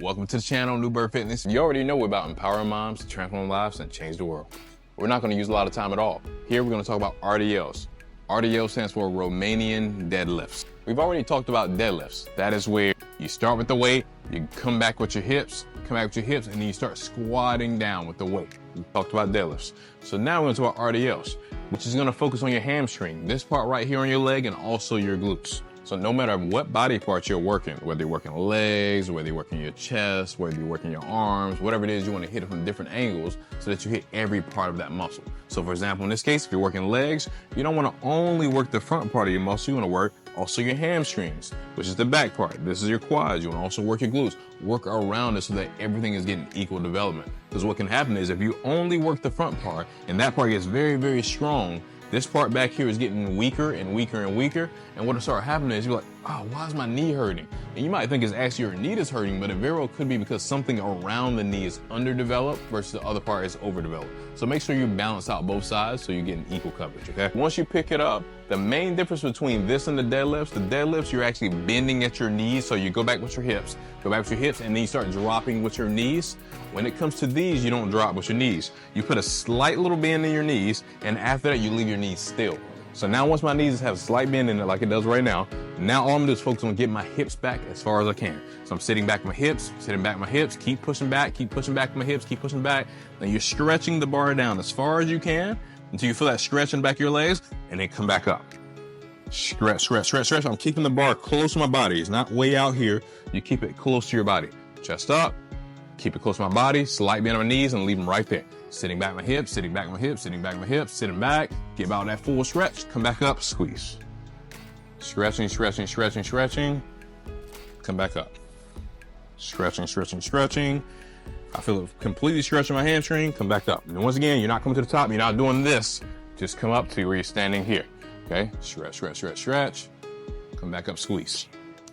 Welcome to the channel, New Bird Fitness. You already know we're about empowering moms to transform lives and change the world. We're not going to use a lot of time at all. Here we're going to talk about RDLs. RDL stands for Romanian Deadlifts. We've already talked about deadlifts. That is where you start with the weight, you come back with your hips, and then you start squatting down with the weight. We talked about deadlifts. So now we're going to talk about RDLs, which is going to focus on your hamstring, this part right here on your leg, and also your glutes. So no matter what body part you're working, whether you're working legs, whether you're working your chest, whether you're working your arms, whatever it is, you want to hit it from different angles so that you hit every part of that muscle. So for example, in this case, if you're working legs, you don't want to only work the front part of your muscle, you want to work also your hamstrings, which is the back part. This is your quads. You want to also work your glutes. Work around it so that everything is getting equal development. Because what can happen is if you only work the front part and that part gets very, very strong, this part back here is getting weaker and weaker and weaker. And what'll start happening is you're like, oh, why is my knee hurting? And you might think it's actually your knee that's hurting, but it very well could be because something around the knee is underdeveloped versus the other part is overdeveloped. So make sure you balance out both sides so you're getting equal coverage, okay? Once you pick it up, the main difference between this and the deadlifts, you're actually bending at your knees. So you go back with your hips, and then you start dropping with your knees. When it comes to these, you don't drop with your knees. You put a slight little bend in your knees, and after that, you leave your knees still. So now once my knees have a slight bend in it like it does right now all I'm gonna do is focus on getting my hips back as far as I can. So I'm sitting back my hips, keep pushing back my hips, keep pushing back. Then you're stretching the bar down as far as you can until you feel that stretch in the back of your legs, and then come back up. Stretch. I'm keeping the bar close to my body. It's not way out here. You keep it close to your body. Chest up, keep it close to my body, slight bend on my knees, and leave them right there. Sitting back my hips, sitting back, get about that full stretch, come back up, squeeze. Stretching, come back up. Stretching. I feel it completely stretching my hamstring, come back up. And once again, you're not coming to the top, you're not doing this. Just come up to where you're standing here, okay? Stretch, come back up, squeeze.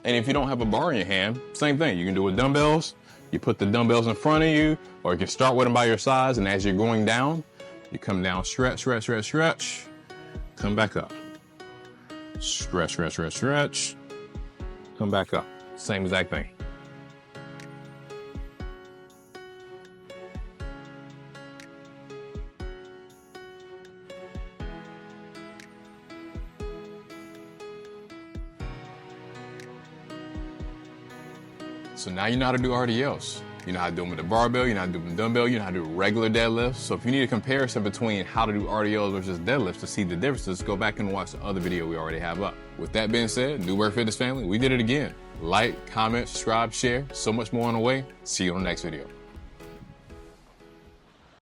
And if you don't have a bar in your hand, same thing. You can do it with dumbbells. You put the dumbbells in front of you, or you can start with them by your sides, and as you're going down, you come down, stretch, come back up. Stretch, come back up. Same exact thing. So now you know how to do RDLs. You know how to do them with a barbell, you know how to do them with a dumbbell, you know how to do regular deadlifts. So if you need a comparison between how to do RDLs versus deadlifts to see the differences, go back and watch the other video we already have up. With that being said, New Bird Fitness family, we did it again. Like, comment, subscribe, share, so much more on the way. See you on the next video.